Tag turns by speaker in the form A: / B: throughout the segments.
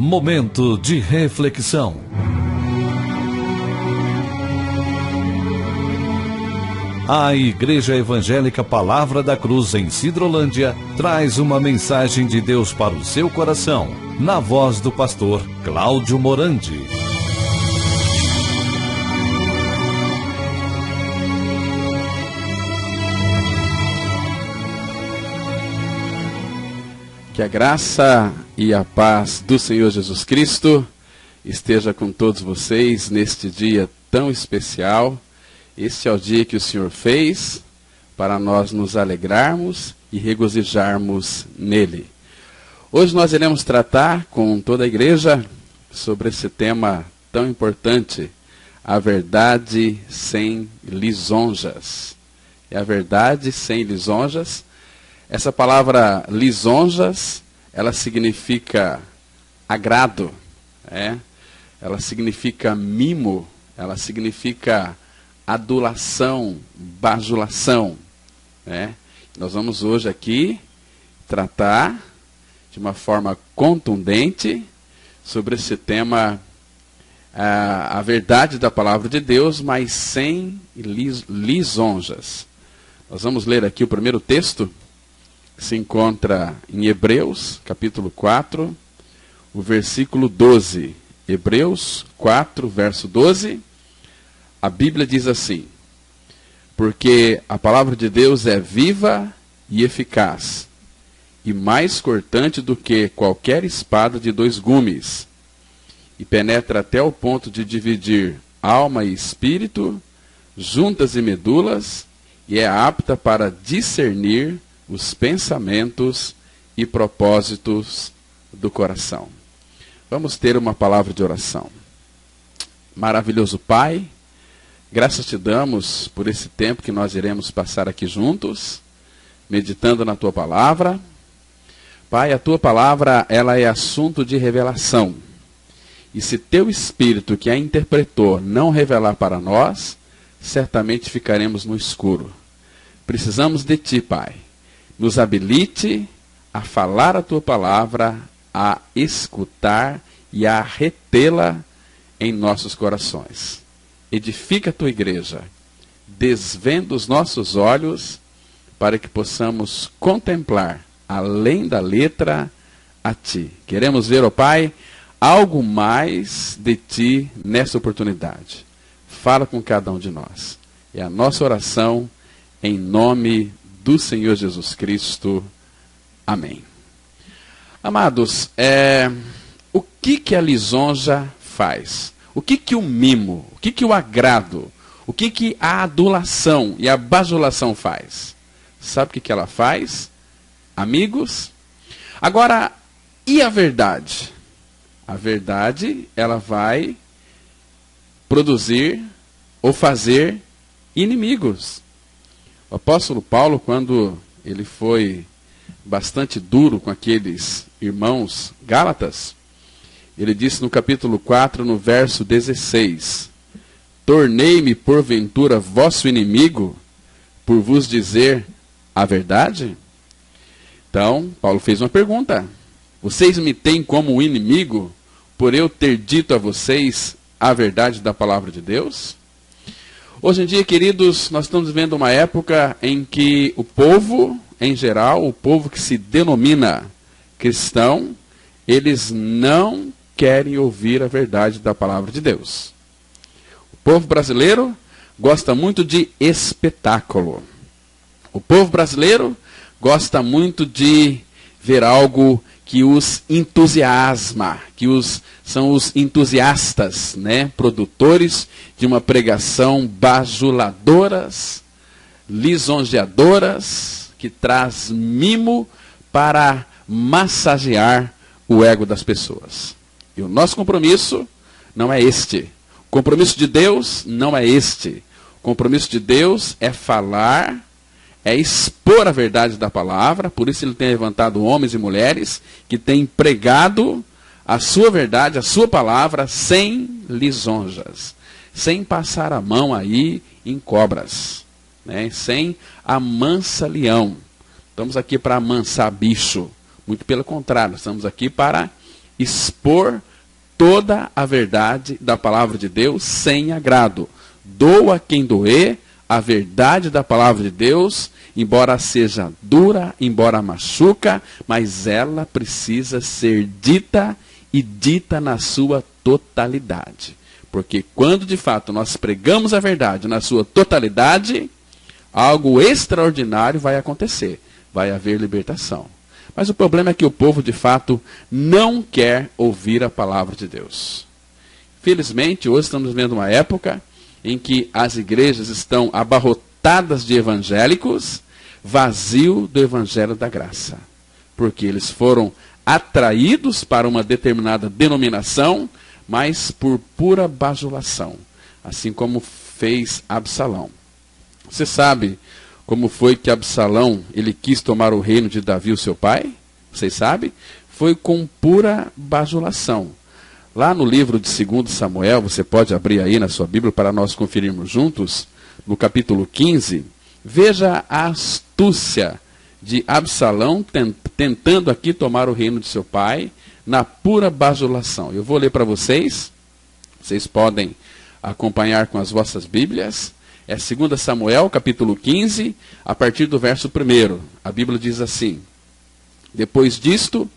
A: Momento de reflexão. A Igreja Evangélica Palavra da Cruz em Sidrolândia traz uma mensagem de Deus para o seu coração, na voz do pastor Cláudio Morandi.
B: Que a graça e a paz do Senhor Jesus Cristo esteja com todos vocês neste dia tão especial. Este é o dia que o Senhor fez para nós nos alegrarmos e regozijarmos nele. Hoje nós iremos tratar com toda a igreja sobre esse tema tão importante, a verdade sem lisonjas. É a verdade sem lisonjas. Essa palavra lisonjas, ela significa agrado, ela significa mimo, ela significa adulação, bajulação. Nós vamos hoje aqui tratar de uma forma contundente sobre esse tema, a verdade da palavra de Deus, mas sem lisonjas. Nós vamos ler aqui o primeiro texto, que se encontra em Hebreus, capítulo 4, o versículo 12. Hebreus 4, verso 12. A Bíblia diz assim: porque a palavra de Deus é viva e eficaz, e mais cortante do que qualquer espada de dois gumes, e penetra até o ponto de dividir alma e espírito, juntas e medulas, e é apta para discernir os pensamentos e propósitos do coração. Vamos ter uma palavra de oração. Maravilhoso Pai, graças te damos por esse tempo que nós iremos passar aqui juntos, meditando na tua palavra. Pai, a tua palavra, ela é assunto de revelação. E se teu Espírito que a interpretou não revelar para nós, certamente ficaremos no escuro. Precisamos de ti, Pai. Nos habilite a falar a tua palavra, a escutar e a retê-la em nossos corações. Edifica a tua igreja, desvenda os nossos olhos para que possamos contemplar, além da letra, a ti. Queremos ver, ó Pai, algo mais de ti nessa oportunidade. Fala com cada um de nós. É a nossa oração em nome do Senhor Jesus Cristo. Amém. Amados, o que a lisonja faz? O que o mimo, o que o agrado, o que a adulação e a bajulação faz? Sabe o que ela faz, amigos? Agora, e a verdade? A verdade, ela vai produzir ou fazer inimigos. O apóstolo Paulo, quando ele foi bastante duro com aqueles irmãos gálatas, ele disse no capítulo 4, no verso 16: tornei-me porventura vosso inimigo, por vos dizer a verdade? Então, Paulo fez uma pergunta: vocês me têm como um inimigo por eu ter dito a vocês a verdade da palavra de Deus? Hoje em dia, queridos, nós estamos vivendo uma época em que o povo, em geral, o povo que se denomina cristão, eles não querem ouvir a verdade da palavra de Deus. O povo brasileiro gosta muito de espetáculo. O povo brasileiro gosta muito de ver algo que os entusiasma, são os entusiastas, produtores de uma pregação bajuladoras, lisonjeadoras, que traz mimo para massagear o ego das pessoas. E o nosso compromisso não é este. O compromisso de Deus não é este. O compromisso de Deus é falar, é expor a verdade da palavra. Por isso ele tem levantado homens e mulheres que têm pregado a sua verdade, a sua palavra, sem lisonjas, sem passar a mão aí em cobras, sem amansa leão. Estamos aqui para amansar bicho. Muito pelo contrário, estamos aqui para expor toda a verdade da palavra de Deus sem agrado. Doa quem doer, a verdade da palavra de Deus, embora seja dura, embora machuca, mas ela precisa ser dita e dita na sua totalidade. Porque quando de fato nós pregamos a verdade na sua totalidade, algo extraordinário vai acontecer. Vai haver libertação. Mas o problema é que o povo de fato não quer ouvir a palavra de Deus. Felizmente, hoje estamos vivendo uma época em que as igrejas estão abarrotadas de evangélicos, vazio do evangelho da graça. Porque eles foram atraídos para uma determinada denominação, mas por pura bajulação, assim como fez Absalão. Você sabe como foi que Absalão ele quis tomar o reino de Davi, o seu pai? Vocês sabem? Foi com pura bajulação. Lá no livro de 2 Samuel, você pode abrir aí na sua Bíblia para nós conferirmos juntos, no capítulo 15, veja a astúcia de Absalão tentando aqui tomar o reino de seu pai, na pura bajulação. Eu vou ler para vocês, vocês podem acompanhar com as vossas Bíblias. É 2 Samuel, capítulo 15, a partir do verso 1. A Bíblia diz assim: Depois disto,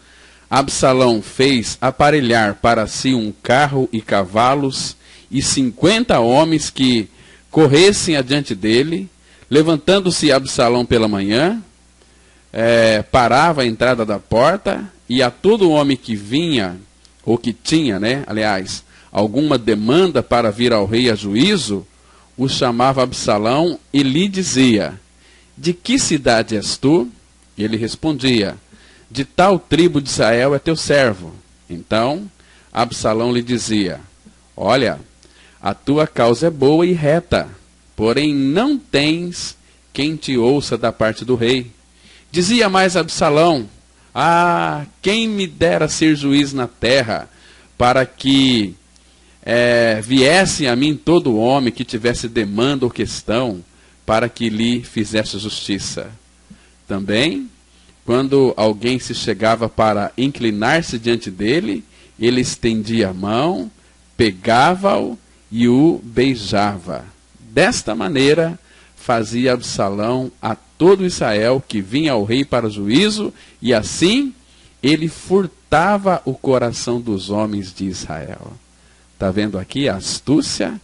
B: Absalão fez aparelhar para si um carro e cavalos e 50 homens que corressem adiante dele. Levantando-se Absalão pela manhã, parava à entrada da porta, e a todo homem que vinha, ou que tinha, alguma demanda para vir ao rei a juízo, o chamava Absalão e lhe dizia: De que cidade és tu? E ele respondia: De tal tribo de Israel é teu servo. Então Absalão lhe dizia: Olha, a tua causa é boa e reta, porém não tens quem te ouça da parte do rei. Dizia mais Absalão: quem me dera ser juiz na terra, para que viesse a mim todo homem que tivesse demanda ou questão, para que lhe fizesse justiça. Também, quando alguém se chegava para inclinar-se diante dele, ele estendia a mão, pegava-o e o beijava. Desta maneira, fazia Absalão a todo Israel que vinha ao rei para o juízo, e assim ele furtava o coração dos homens de Israel. Está vendo aqui a astúcia?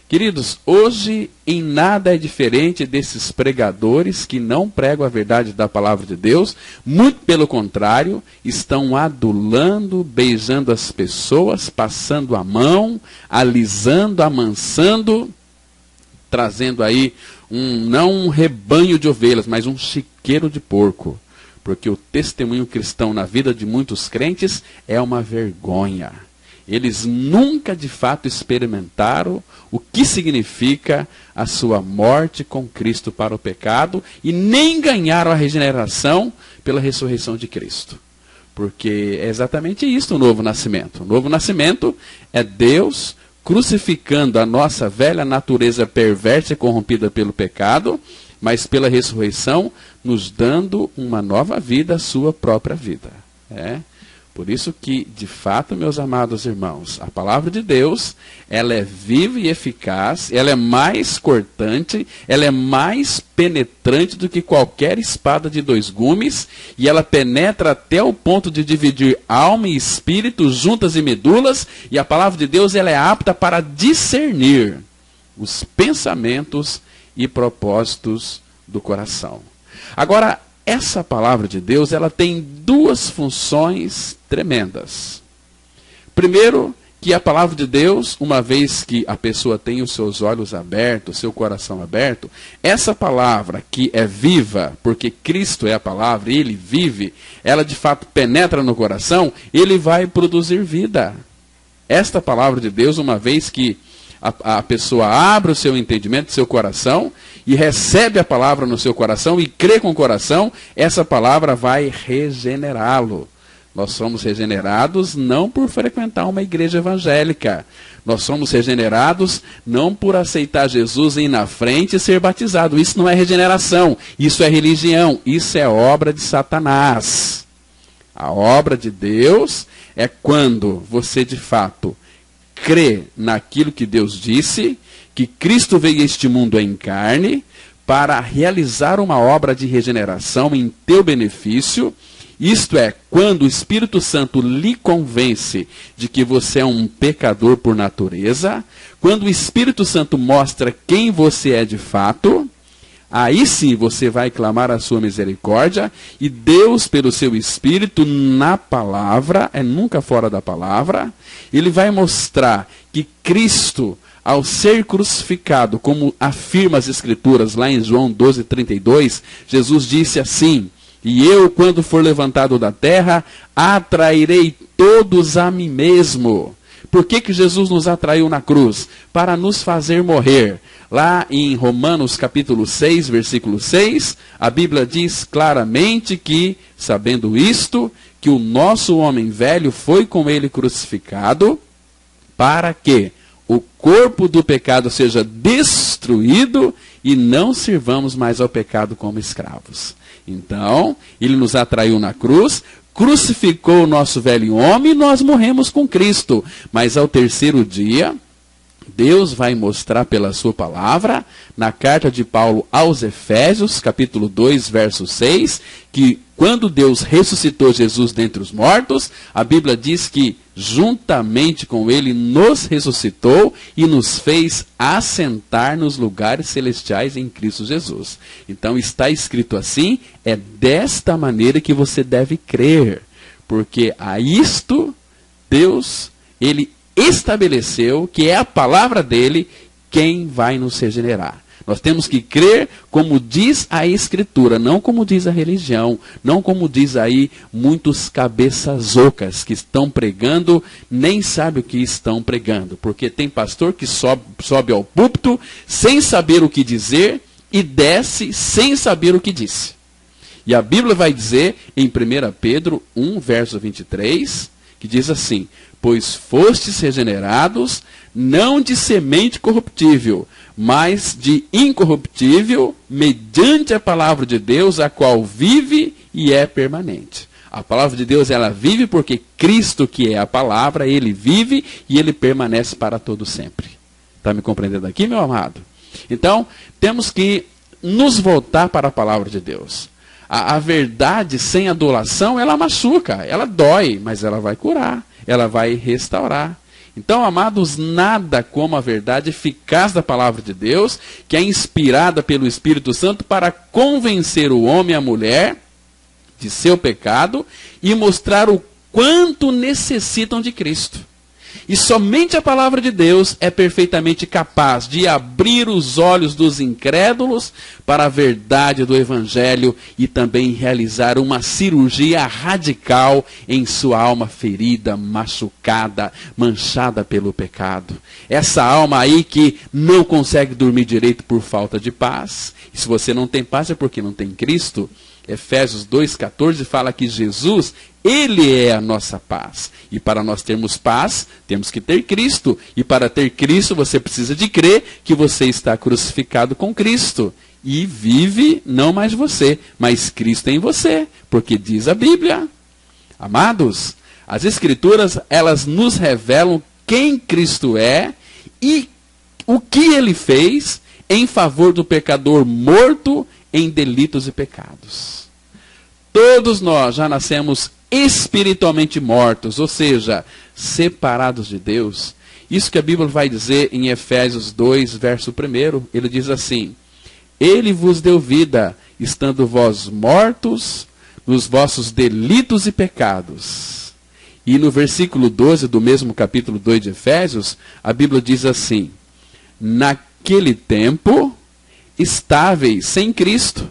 B: Queridos, hoje em nada é diferente desses pregadores que não pregam a verdade da palavra de Deus. Muito pelo contrário, estão adulando, beijando as pessoas, passando a mão, alisando, amansando, trazendo aí não um rebanho de ovelhas, mas um chiqueiro de porco. Porque o testemunho cristão na vida de muitos crentes é uma vergonha. Eles nunca de fato experimentaram o que significa a sua morte com Cristo para o pecado e nem ganharam a regeneração pela ressurreição de Cristo. Porque é exatamente isso o novo nascimento. O novo nascimento é Deus crucificando a nossa velha natureza perversa e corrompida pelo pecado, mas pela ressurreição nos dando uma nova vida, a sua própria vida. Por isso que, de fato, meus amados irmãos, a palavra de Deus, ela é viva e eficaz, ela é mais cortante, ela é mais penetrante do que qualquer espada de 2 gumes, e ela penetra até o ponto de dividir alma e espírito, juntas e medulas, e a palavra de Deus ela é apta para discernir os pensamentos e propósitos do coração. Agora, essa palavra de Deus, ela tem 2 funções tremendas. Primeiro, que a palavra de Deus, uma vez que a pessoa tem os seus olhos abertos, o seu coração aberto, essa palavra que é viva, porque Cristo é a palavra, Ele vive, ela de fato penetra no coração, Ele vai produzir vida. Esta palavra de Deus, uma vez que a pessoa abre o seu entendimento, o seu coração, e recebe a palavra no seu coração e crê com o coração, essa palavra vai regenerá-lo. Nós somos regenerados não por frequentar uma igreja evangélica. Nós somos regenerados não por aceitar Jesus e ir na frente e ser batizado. Isso não é regeneração, isso é religião, isso é obra de Satanás. A obra de Deus é quando você de fato crê naquilo que Deus disse, que Cristo veio a este mundo em carne para realizar uma obra de regeneração em teu benefício. Isto é, quando o Espírito Santo lhe convence de que você é um pecador por natureza, quando o Espírito Santo mostra quem você é de fato, aí sim você vai clamar a sua misericórdia, e Deus, pelo seu Espírito, na palavra, é nunca fora da palavra, ele vai mostrar que Cristo, ao ser crucificado, como afirma as Escrituras lá em João 12:32, Jesus disse assim: e eu, quando for levantado da terra, atrairei todos a mim mesmo. Por que Jesus nos atraiu na cruz? Para nos fazer morrer. Lá em Romanos capítulo 6, versículo 6, a Bíblia diz claramente que, sabendo isto, que o nosso homem velho foi com ele crucificado, para que o corpo do pecado seja destruído e não sirvamos mais ao pecado como escravos. Então, ele nos atraiu na cruz, crucificou o nosso velho homem e nós morremos com Cristo. Mas ao terceiro dia, Deus vai mostrar pela sua palavra, na carta de Paulo aos Efésios, capítulo 2, verso 6, que quando Deus ressuscitou Jesus dentre os mortos, a Bíblia diz que juntamente com ele nos ressuscitou e nos fez assentar nos lugares celestiais em Cristo Jesus. Então está escrito assim, é desta maneira que você deve crer, porque a isto Deus, ele estabeleceu, que é a palavra dele, quem vai nos regenerar. Nós temos que crer como diz a Escritura, não como diz a religião, não como diz aí muitos cabeças ocas que estão pregando, nem sabe o que estão pregando. Porque tem pastor que sobe ao púlpito sem saber o que dizer e desce sem saber o que disse. E a Bíblia vai dizer em 1 Pedro 1, verso 23, que diz assim: pois fostes regenerados, não de semente corruptível, mas de incorruptível, mediante a palavra de Deus, a qual vive e é permanente. A palavra de Deus, ela vive porque Cristo, que é a palavra, ele vive e ele permanece para todo sempre. Está me compreendendo aqui, meu amado? Então, temos que nos voltar para a palavra de Deus. A verdade sem adulação, ela machuca, ela dói, mas ela vai curar, ela vai restaurar. Então, amados, nada como a verdade eficaz da palavra de Deus, que é inspirada pelo Espírito Santo para convencer o homem e a mulher de seu pecado e mostrar o quanto necessitam de Cristo. E somente a palavra de Deus é perfeitamente capaz de abrir os olhos dos incrédulos para a verdade do Evangelho e também realizar uma cirurgia radical em sua alma ferida, machucada, manchada pelo pecado. Essa alma aí que não consegue dormir direito por falta de paz. E se você não tem paz é porque não tem Cristo. Efésios 2,14 fala que Jesus, ele é a nossa paz. E para nós termos paz, temos que ter Cristo. E para ter Cristo, você precisa de crer que você está crucificado com Cristo. E vive não mais você, mas Cristo em você. Porque diz a Bíblia. Amados, as Escrituras, elas nos revelam quem Cristo é e o que ele fez em favor do pecador morto em delitos e pecados. Todos nós já nascemos espiritualmente mortos, ou seja, separados de Deus. Isso que a Bíblia vai dizer em Efésios 2, verso 1, ele diz assim: ele vos deu vida, estando vós mortos nos vossos delitos e pecados. E no versículo 12 do mesmo capítulo 2 de Efésios, a Bíblia diz assim: naquele tempo estáveis sem Cristo,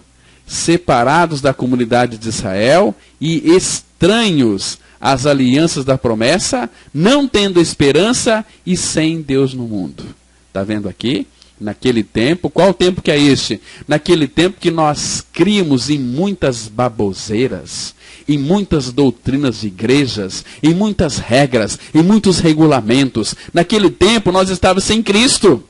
B: separados da comunidade de Israel e estranhos às alianças da promessa, não tendo esperança e sem Deus no mundo. Está vendo aqui? Naquele tempo, qual tempo que é este? Naquele tempo que nós críamos em muitas baboseiras, em muitas doutrinas de igrejas, em muitas regras, em muitos regulamentos. Naquele tempo nós estávamos sem Cristo.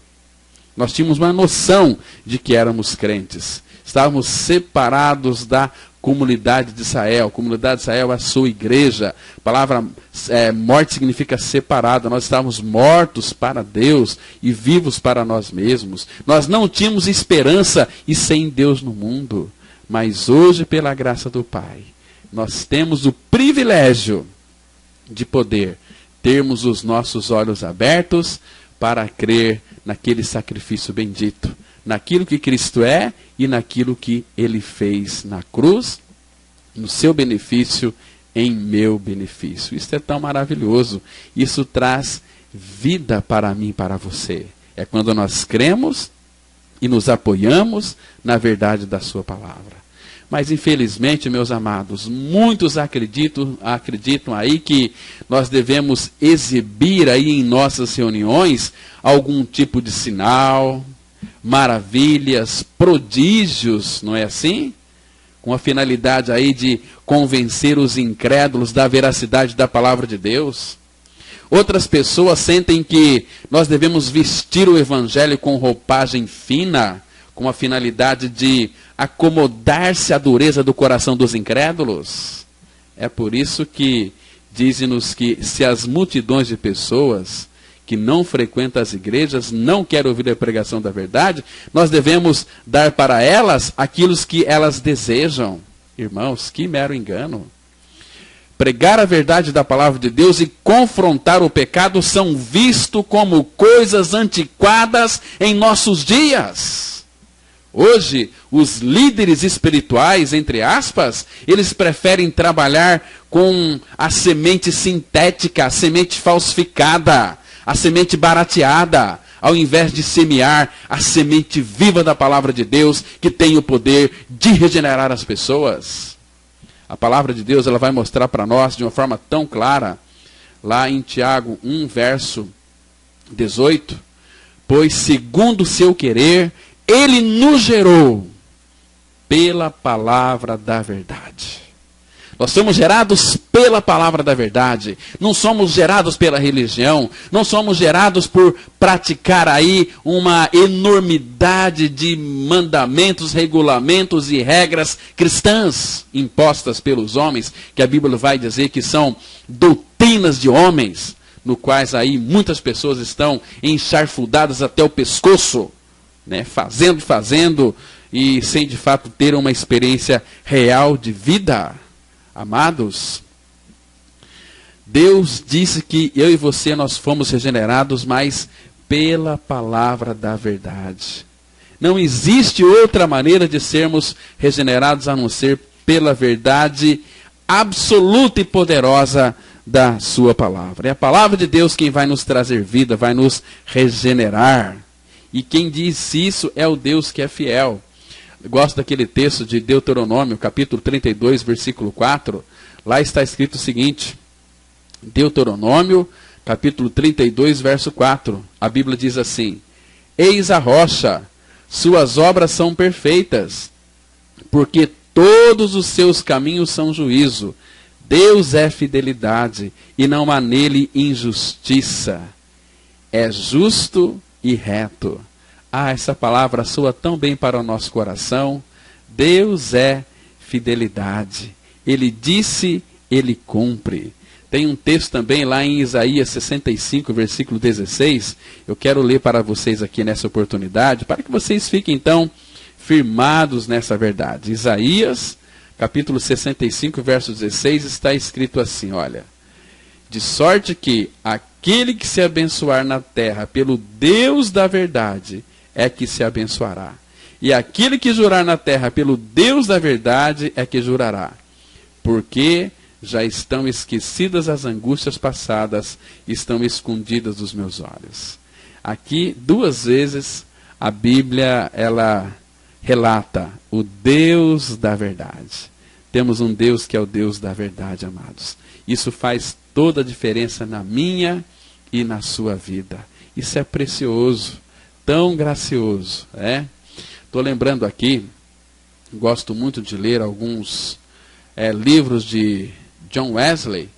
B: Nós tínhamos uma noção de que éramos crentes. estávamos separados da comunidade de Israel. A comunidade de Israel é a sua igreja. A palavra morte significa separado. Nós estávamos mortos para Deus e vivos para nós mesmos. Nós não tínhamos esperança e sem Deus no mundo. Mas hoje, pela graça do Pai, nós temos o privilégio de poder termos os nossos olhos abertos para crer naquele sacrifício bendito, naquilo que Cristo é e naquilo que Ele fez na cruz, no seu benefício, em meu benefício. Isso é tão maravilhoso. Isso traz vida para mim e para você. É quando nós cremos e nos apoiamos na verdade da sua palavra. Mas, infelizmente, meus amados, muitos acreditam aí que nós devemos exibir aí em nossas reuniões algum tipo de sinal, maravilhas, prodígios, não é assim? Com a finalidade aí de convencer os incrédulos da veracidade da palavra de Deus. Outras pessoas sentem que nós devemos vestir o evangelho com roupagem fina, com a finalidade de acomodar-se à dureza do coração dos incrédulos. É por isso que dizem-nos que se as multidões de pessoas que não frequentam as igrejas não querem ouvir a pregação da verdade, nós devemos dar para elas aquilo que elas desejam. Irmãos, que mero engano. Pregar a verdade da palavra de Deus e confrontar o pecado são vistos como coisas antiquadas em nossos dias. Hoje, os líderes espirituais, entre aspas, eles preferem trabalhar com a semente sintética, a semente falsificada, a semente barateada, ao invés de semear a semente viva da palavra de Deus, que tem o poder de regenerar as pessoas. A palavra de Deus, ela vai mostrar para nós de uma forma tão clara, lá em Tiago 1, verso 18, pois segundo o seu querer, Ele nos gerou pela palavra da verdade. Nós somos gerados pela palavra da verdade. Não somos gerados pela religião. Não somos gerados por praticar aí uma enormidade de mandamentos, regulamentos e regras cristãs impostas pelos homens, que a Bíblia vai dizer que são doutrinas de homens, no quais aí muitas pessoas estão encharfudadas até o pescoço, né, fazendo e sem de fato ter uma experiência real de vida. Amados, Deus disse que eu e você nós fomos regenerados, mas pela palavra da verdade. Não existe outra maneira de sermos regenerados a não ser pela verdade absoluta e poderosa da sua palavra. É a palavra de Deus quem vai nos trazer vida, vai nos regenerar. E quem diz isso é o Deus que é fiel. Eu gosto daquele texto de Deuteronômio, capítulo 32, versículo 4. Lá está escrito o seguinte, Deuteronômio, capítulo 32, verso 4. A Bíblia diz assim, eis a rocha, suas obras são perfeitas, porque todos os seus caminhos são juízo. Deus é fidelidade, e não há nele injustiça. É justo e reto. Ah, essa palavra soa tão bem para o nosso coração. Deus é fidelidade. Ele disse, Ele cumpre. Tem um texto também lá em Isaías 65, versículo 16. Eu quero ler para vocês aqui nessa oportunidade, para que vocês fiquem então firmados nessa verdade. Isaías, capítulo 65, verso 16, está escrito assim, olha. De sorte que aquele que se abençoar na terra pelo Deus da verdade, é que se abençoará. E aquele que jurar na terra pelo Deus da verdade é que jurará. Porque já estão esquecidas as angústias passadas, estão escondidas dos meus olhos. Aqui, 2 vezes, a Bíblia, ela relata o Deus da verdade. Temos um Deus que é o Deus da verdade, amados. Isso faz toda a diferença na minha e na sua vida. Isso é precioso. Tão gracioso, é? Estou lembrando aqui, gosto muito de ler alguns livros de John Wesley,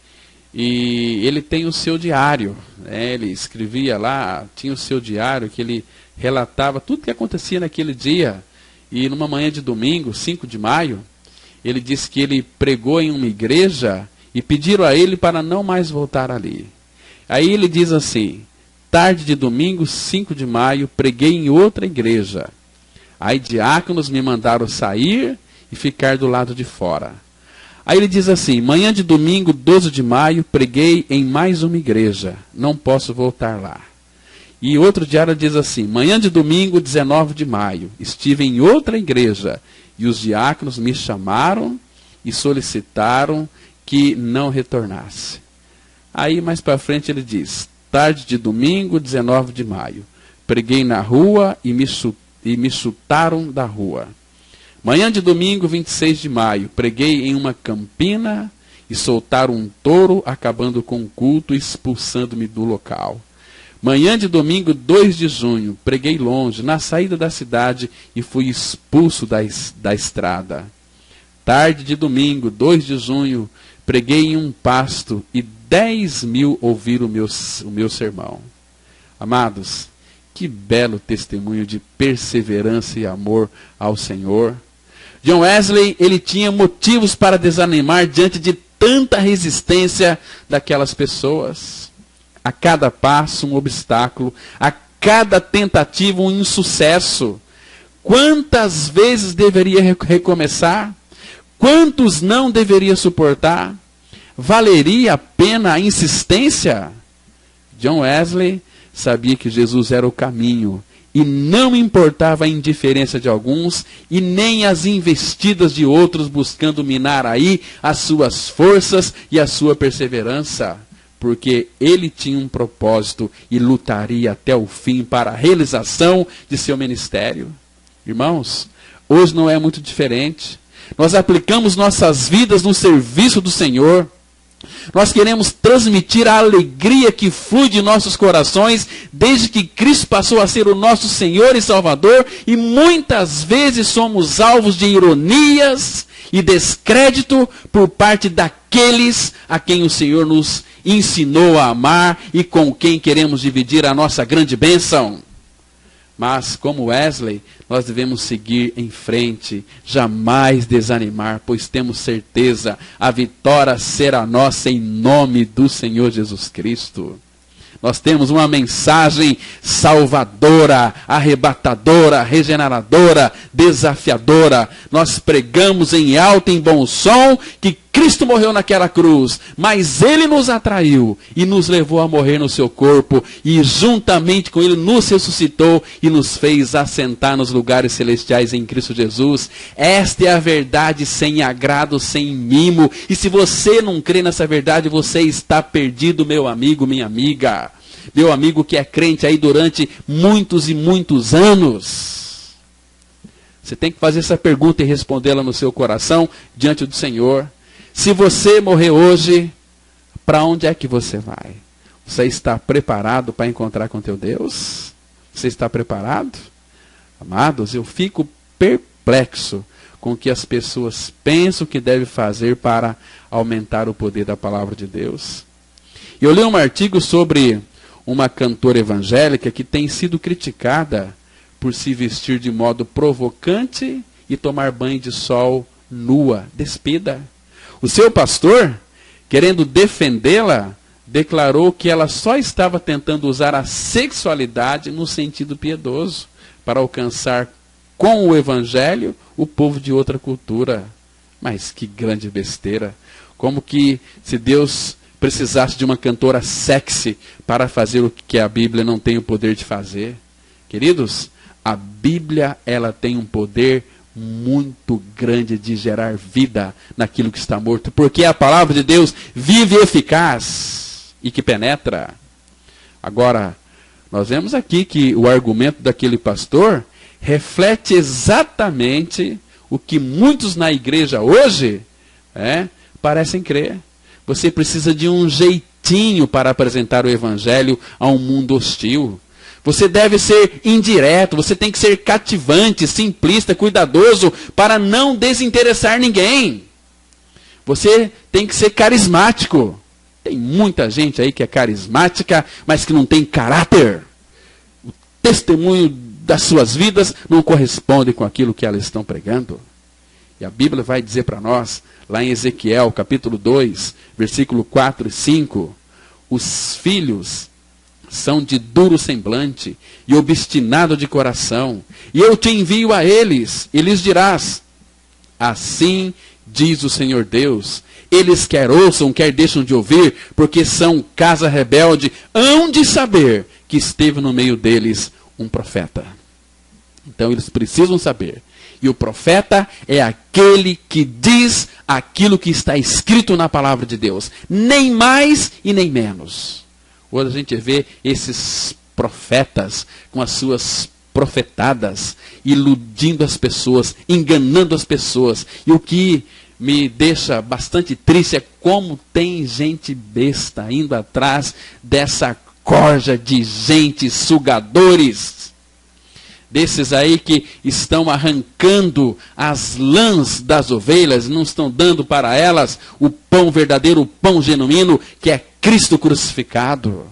B: e ele tem o seu diário, né? Ele escrevia lá, tinha o seu diário, que ele relatava tudo que acontecia naquele dia, E numa manhã de domingo, 5 de maio, ele disse que ele pregou em uma igreja e pediram a ele para não mais voltar ali. Aí ele diz assim: tarde de domingo, 5 de maio, preguei em outra igreja. Aí diáconos me mandaram sair e ficar do lado de fora. Aí ele diz assim: manhã de domingo, 12 de maio, preguei em mais uma igreja. Não posso voltar lá. E outro diário diz assim: manhã de domingo, 19 de maio, estive em outra igreja. E os diáconos me chamaram e solicitaram que não retornasse. Aí mais para frente ele diz: tarde de domingo, 19 de maio, preguei na rua e me chutaram da rua. Manhã de domingo, 26 de maio, preguei em uma campina e soltaram um touro, acabando com o culto e expulsando-me do local. Manhã de domingo, 2 de junho, preguei longe, na saída da cidade, e fui expulso da estrada. Tarde de domingo, 2 de junho, preguei em um pasto e 10.000 ouviram o meu sermão. Amados, que belo testemunho de perseverança e amor ao Senhor. John Wesley, ele tinha motivos para desanimar diante de tanta resistência daquelas pessoas. A cada passo um obstáculo, a cada tentativa um insucesso. Quantas vezes deveria recomeçar? Quantos não deveria suportar? Valeria a pena a insistência? John Wesley sabia que Jesus era o caminho e não importava a indiferença de alguns e nem as investidas de outros buscando minar aí as suas forças e a sua perseverança, porque ele tinha um propósito e lutaria até o fim para a realização de seu ministério. Irmãos, hoje não é muito diferente. Nós aplicamos nossas vidas no serviço do Senhor. Nós queremos transmitir a alegria que flui de nossos corações desde que Cristo passou a ser o nosso Senhor e Salvador, e muitas vezes somos alvos de ironias e descrédito por parte daqueles a quem o Senhor nos ensinou a amar e com quem queremos dividir a nossa grande bênção. Mas, como Wesley, nós devemos seguir em frente, jamais desanimar, pois temos certeza, a vitória será nossa em nome do Senhor Jesus Cristo. Nós temos uma mensagem salvadora, arrebatadora, regeneradora, desafiadora. Nós pregamos em alto e em bom som que Cristo morreu naquela cruz, mas Ele nos atraiu e nos levou a morrer no seu corpo, e juntamente com Ele nos ressuscitou e nos fez assentar nos lugares celestiais em Cristo Jesus. Esta é a verdade sem agrado, sem mimo, e se você não crê nessa verdade, você está perdido, meu amigo, minha amiga. Meu amigo que é crente aí durante muitos e muitos anos. Você tem que fazer essa pergunta e respondê-la no seu coração diante do Senhor. Se você morrer hoje, para onde é que você vai? Você está preparado para encontrar com teu Deus? Você está preparado? Amados, eu fico perplexo com o que as pessoas pensam que deve fazer para aumentar o poder da palavra de Deus. Eu li um artigo sobre uma cantora evangélica que tem sido criticada por se vestir de modo provocante e tomar banho de sol nua, despida. O seu pastor, querendo defendê-la, declarou que ela só estava tentando usar a sexualidade no sentido piedoso para alcançar com o evangelho o povo de outra cultura. Mas que grande besteira! Como que se Deus precisasse de uma cantora sexy para fazer o que a Bíblia não tem o poder de fazer? Queridos, a Bíblia ela tem um poder muito grande de gerar vida naquilo que está morto, porque a palavra de Deus vive e eficaz e que penetra. Agora, nós vemos aqui que o argumento daquele pastor reflete exatamente o que muitos na igreja hoje parecem crer. Você precisa de um jeitinho para apresentar o evangelho a um mundo hostil. Você deve ser indireto, você tem que ser cativante, simplista, cuidadoso, para não desinteressar ninguém. Você tem que ser carismático. Tem muita gente aí que é carismática, mas que não tem caráter. O testemunho das suas vidas não correspondem com aquilo que elas estão pregando. E a Bíblia vai dizer para nós, lá em Ezequiel, capítulo 2, versículo 4 e 5, os filhos são de duro semblante e obstinado de coração, e eu te envio a eles, e lhes dirás, assim diz o Senhor Deus, eles quer ouçam, quer deixam de ouvir, porque são casa rebelde, hão de saber que esteve no meio deles um profeta. Então eles precisam saber. E o profeta é aquele que diz aquilo que está escrito na palavra de Deus. Nem mais e nem menos. Hoje a gente vê esses profetas com as suas profetadas, iludindo as pessoas, enganando as pessoas. E o que me deixa bastante triste é como tem gente besta indo atrás dessa corja de gente, sugadores, desses aí que estão arrancando as lãs das ovelhas, não estão dando para elas o pão verdadeiro, o pão genuíno, que é Cristo crucificado.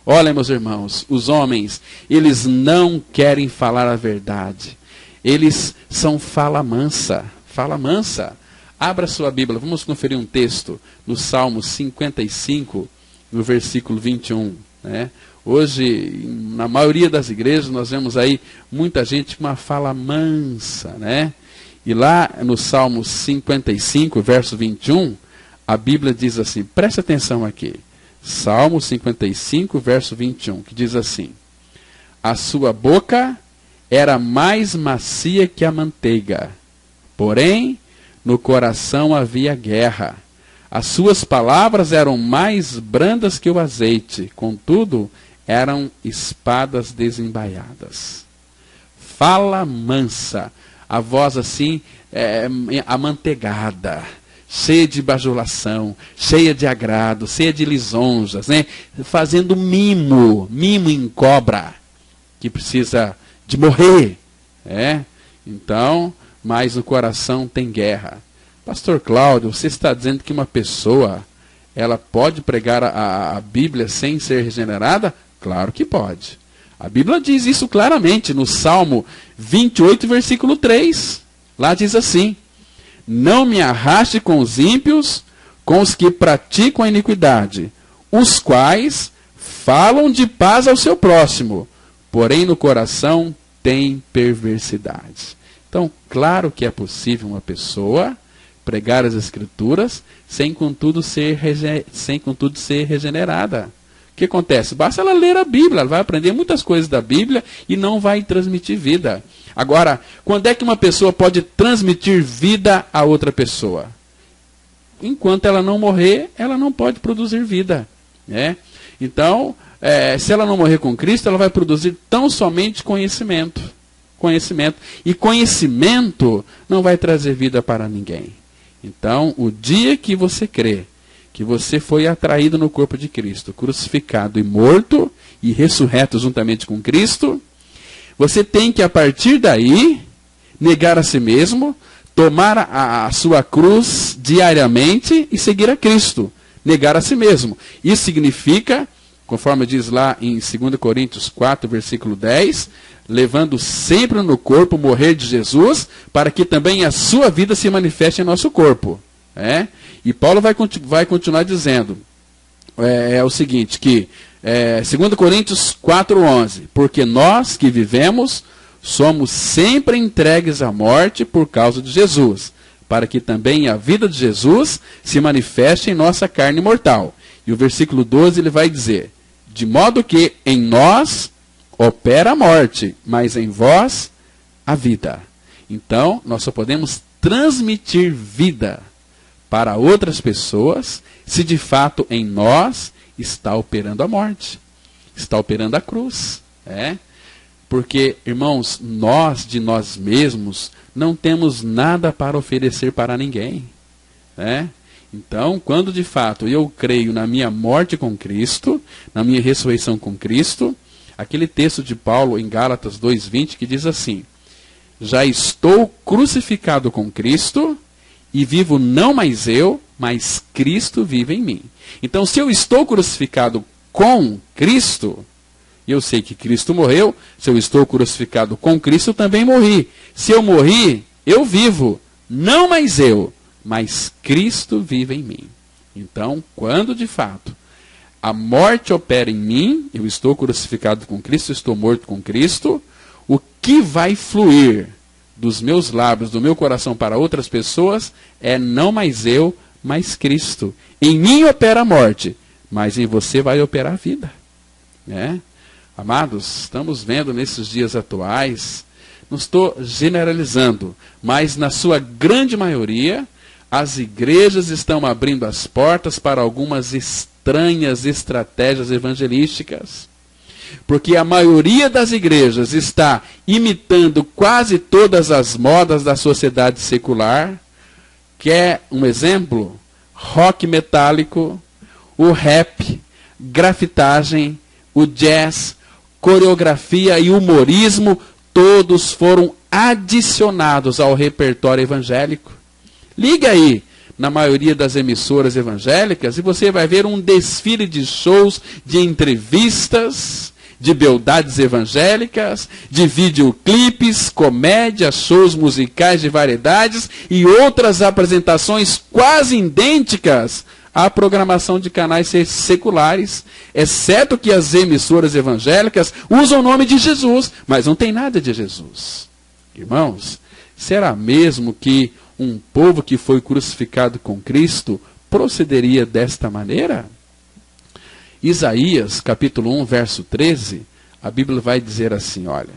B: Olha, meus irmãos, os homens, eles não querem falar a verdade. Eles são fala mansa, fala mansa. Abra sua Bíblia, vamos conferir um texto no Salmo 55, no versículo 21, né? Hoje, na maioria das igrejas, nós vemos aí muita gente com uma fala mansa, né? E lá no Salmo 55, verso 21, a Bíblia diz assim, preste atenção aqui. Salmo 55, verso 21, que diz assim, a sua boca era mais macia que a manteiga, porém, no coração havia guerra. As suas palavras eram mais brandas que o azeite, contudo, eram espadas desembaiadas. Fala mansa, a voz assim, amanteigada, cheia de bajulação, cheia de agrado, cheia de lisonjas, né? Fazendo mimo em cobra, que precisa de morrer. Então, mas no coração tem guerra. Pastor Cláudio, você está dizendo que uma pessoa, ela pode pregar a Bíblia sem ser regenerada? Claro que pode. A Bíblia diz isso claramente no Salmo 28, versículo 3. Lá diz assim, não me arraste com os ímpios, com os que praticam a iniquidade, os quais falam de paz ao seu próximo, porém no coração tem perversidade. Então, claro que é possível uma pessoa pregar as Escrituras sem contudo ser regenerada. O que acontece? Basta ela ler a Bíblia, ela vai aprender muitas coisas da Bíblia e não vai transmitir vida. Agora, quando é que uma pessoa pode transmitir vida a outra pessoa? Enquanto ela não morrer, ela não pode produzir vida. Né? Então, se ela não morrer com Cristo, ela vai produzir tão somente conhecimento. E conhecimento não vai trazer vida para ninguém. Então, o dia que você crê que você foi atraído no corpo de Cristo, crucificado e morto e ressurreto juntamente com Cristo, você tem que, a partir daí, negar a si mesmo, tomar a sua cruz diariamente e seguir a Cristo. Negar a si mesmo. Isso significa, conforme diz lá em 2 Coríntios 4, versículo 10, levando sempre no corpo o morrer de Jesus, para que também a sua vida se manifeste em nosso corpo. E Paulo vai continuar dizendo o seguinte, que 2 Coríntios 4:11, porque nós que vivemos somos sempre entregues à morte por causa de Jesus, para que também a vida de Jesus se manifeste em nossa carne mortal. E o versículo 12 ele vai dizer, de modo que em nós opera a morte, mas em vós a vida. Então, nós só podemos transmitir vida para outras pessoas se de fato em nós está operando a morte, está operando a cruz. Porque, irmãos, nós de nós mesmos não temos nada para oferecer para ninguém. Então, quando de fato eu creio na minha morte com Cristo, na minha ressurreição com Cristo, aquele texto de Paulo em Gálatas 2:20 que diz assim, já estou crucificado com Cristo e vivo não mais eu, mas Cristo vive em mim. Então, se eu estou crucificado com Cristo, Eu sei que Cristo morreu, se eu estou crucificado com Cristo, eu também morri. Se eu morri, eu vivo, não mais eu, mas Cristo vive em mim. Então, quando de fato a morte opera em mim, eu estou crucificado com Cristo, estou morto com Cristo, o que vai fluir dos meus lábios, do meu coração para outras pessoas, é não mais eu, mas Cristo. Em mim opera a morte, mas em você vai operar a vida. Né? Amados, estamos vendo nesses dias atuais, não estou generalizando, mas na sua grande maioria, as igrejas estão abrindo as portas para algumas estranhas estratégias evangelísticas. Porque a maioria das igrejas está imitando quase todas as modas da sociedade secular. Quer um exemplo? Rock metálico, o rap, grafitagem, o jazz, coreografia e humorismo, todos foram adicionados ao repertório evangélico. Liga aí na maioria das emissoras evangélicas e você vai ver um desfile de shows, de entrevistas, de beldades evangélicas, de videoclipes, comédias, shows musicais de variedades e outras apresentações quase idênticas à programação de canais seculares, exceto que as emissoras evangélicas usam o nome de Jesus, mas não tem nada de Jesus. Irmãos, será mesmo que um povo que foi crucificado com Cristo procederia desta maneira? Isaías, capítulo 1, verso 13, a Bíblia vai dizer assim, olha,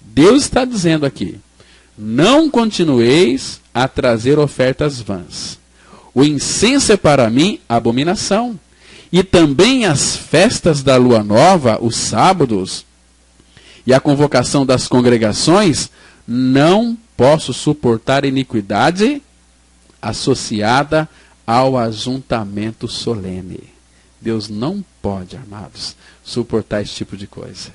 B: Deus está dizendo aqui, não continueis a trazer ofertas vãs. O incenso é para mim abominação, e também as festas da lua nova, os sábados, e a convocação das congregações, não posso suportar iniquidade associada ao ajuntamento solene. Deus não pode, amados, suportar esse tipo de coisa.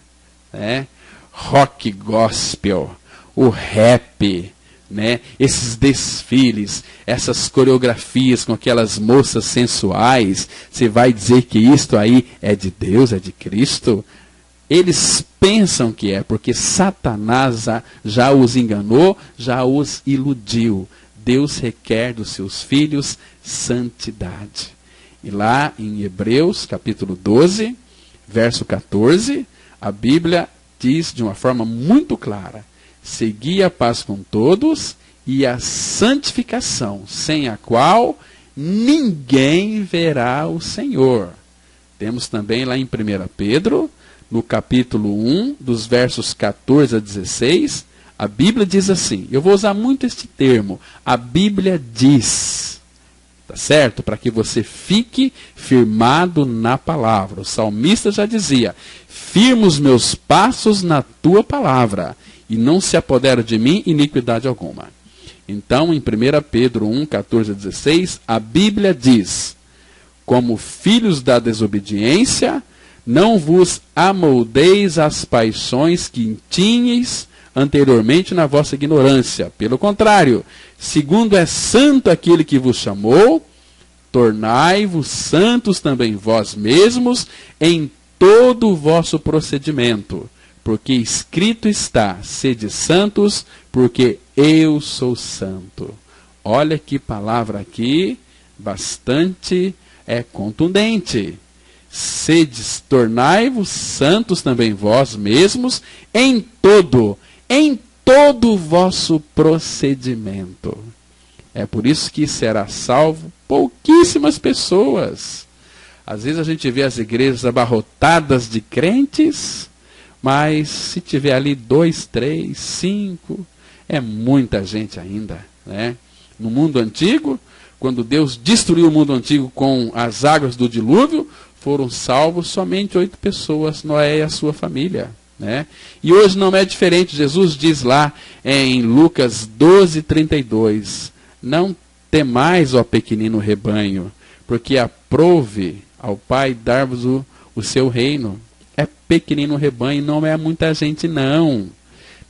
B: Né? Rock gospel, o rap, né? Esses desfiles, essas coreografias com aquelas moças sensuais, você vai dizer que isto aí é de Deus, é de Cristo? Eles pensam que é, porque Satanás já os enganou, já os iludiu. Deus requer dos seus filhos santidade. E lá em Hebreus, capítulo 12, verso 14, a Bíblia diz de uma forma muito clara, segui a paz com todos e a santificação, sem a qual ninguém verá o Senhor. Temos também lá em 1 Pedro, no capítulo 1, dos versos 14 a 16, a Bíblia diz assim, eu vou usar muito este termo, a Bíblia diz, tá certo? Para que você fique firmado na palavra. O salmista já dizia, firma os meus passos na tua palavra, e não se apodera de mim iniquidade alguma. Então, em 1 Pedro 1, 14 a 16, a Bíblia diz, como filhos da desobediência, não vos amoldeis às paixões que tinhais anteriormente na vossa ignorância. Pelo contrário, segundo é santo aquele que vos chamou, tornai-vos santos também vós mesmos em todo o vosso procedimento, porque escrito está, sede santos, porque eu sou santo. Olha que palavra aqui, bastante contundente. Sedes, tornai-vos santos também vós mesmos em todo o vosso procedimento. É por isso que será salvo pouquíssimas pessoas. Às vezes a gente vê as igrejas abarrotadas de crentes, mas se tiver ali 2, 3, 5, é muita gente ainda. Né? No mundo antigo, quando Deus destruiu o mundo antigo com as águas do dilúvio, foram salvos somente 8 pessoas, Noé e a sua família. Né? E hoje não é diferente. Jesus diz lá em Lucas 12:32, não temais, ó pequenino rebanho, porque aprouve ao Pai dar-vos o seu reino. É pequenino rebanho, não é muita gente não.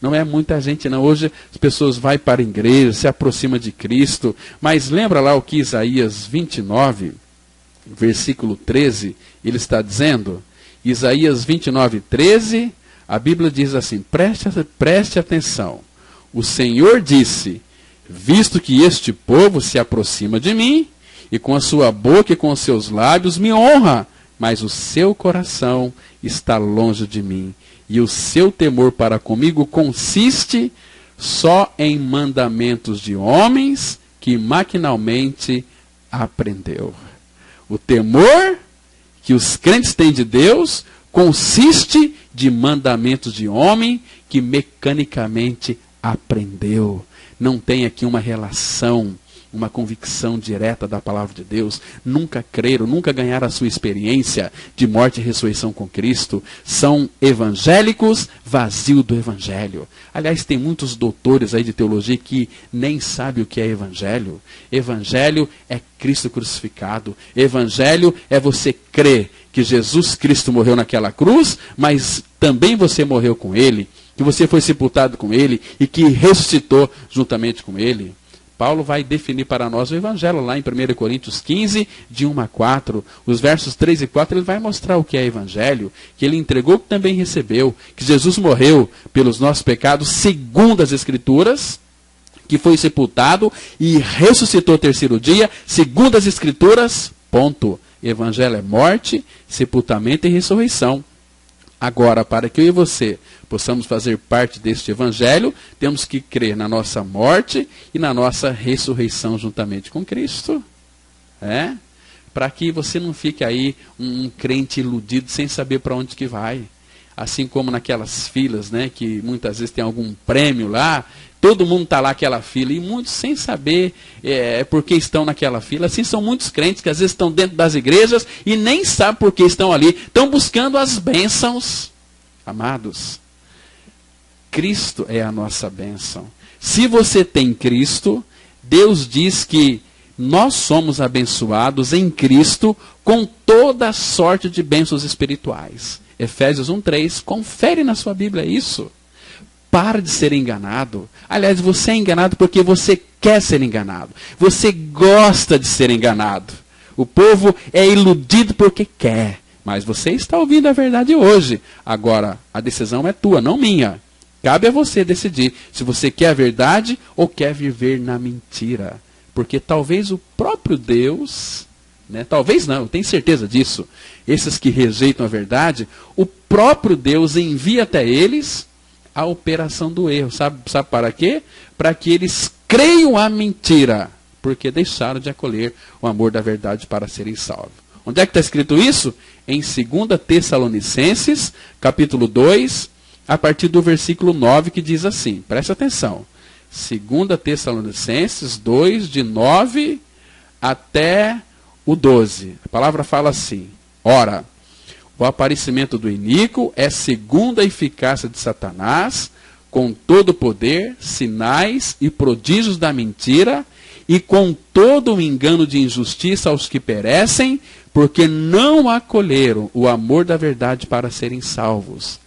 B: Não é muita gente não. Hoje as pessoas vão para a igreja, se aproximam de Cristo, mas lembra lá o que Isaías 29, versículo 13, ele está dizendo, Isaías 29:13, a Bíblia diz assim, preste atenção. O Senhor disse, visto que este povo se aproxima de mim, e com a sua boca e com os seus lábios me honra, mas o seu coração está longe de mim, e o seu temor para comigo consiste só em mandamentos de homens que maquinalmente aprendeu. O temor que os crentes têm de Deus consiste de mandamentos de homem que mecanicamente aprendeu. Não tem aqui uma relação, uma convicção direta da palavra de Deus. Nunca creram, nunca ganharam a sua experiência de morte e ressurreição com Cristo. São evangélicos vazios do evangelho. Aliás, tem muitos doutores aí de teologia que nem sabem o que é evangelho. Evangelho é Cristo crucificado. Evangelho é você crer que Jesus Cristo morreu naquela cruz, mas também você morreu com Ele, que você foi sepultado com Ele e que ressuscitou juntamente com Ele. Paulo vai definir para nós o Evangelho lá em 1 Coríntios 15, de 1 a 4. Os versos 3 e 4 ele vai mostrar o que é Evangelho, que ele entregou, que também recebeu, que Jesus morreu pelos nossos pecados, segundo as Escrituras, que foi sepultado e ressuscitou o terceiro dia, segundo as Escrituras, ponto. Evangelho é morte, sepultamento e ressurreição. Agora, para que eu e você possamos fazer parte deste evangelho, temos que crer na nossa morte e na nossa ressurreição juntamente com Cristo. Para que você não fique aí um crente iludido sem saber para onde que vai. Assim como naquelas filas, que muitas vezes tem algum prêmio lá, todo mundo está lá naquela fila, e muitos sem saber por que estão naquela fila. Assim são muitos crentes que às vezes estão dentro das igrejas e nem sabem por que estão ali. Estão buscando as bênçãos. Amados, Cristo é a nossa bênção. Se você tem Cristo, Deus diz que nós somos abençoados em Cristo com toda sorte de bênçãos espirituais. Efésios 1:3, confere na sua Bíblia isso. Para de ser enganado. Aliás, você é enganado porque você quer ser enganado. Você gosta de ser enganado. O povo é iludido porque quer. Mas você está ouvindo a verdade hoje. Agora, a decisão é tua, não minha. Cabe a você decidir se você quer a verdade ou quer viver na mentira. Porque talvez o próprio Deus, talvez não, eu tenho certeza disso, esses que rejeitam a verdade, o próprio Deus envia até eles a operação do erro. Sabe para quê? Para que eles creiam a mentira, porque deixaram de acolher o amor da verdade para serem salvos. Onde é que está escrito isso? Em 2 Tessalonicenses, capítulo 2, a partir do versículo 9, que diz assim, preste atenção. 2 Tessalonicenses 2, de 9 até o 12. A palavra fala assim, ora, o aparecimento do iníquo é segundo a eficácia de Satanás, com todo o poder, sinais e prodígios da mentira, e com todo o engano de injustiça aos que perecem, porque não acolheram o amor da verdade para serem salvos.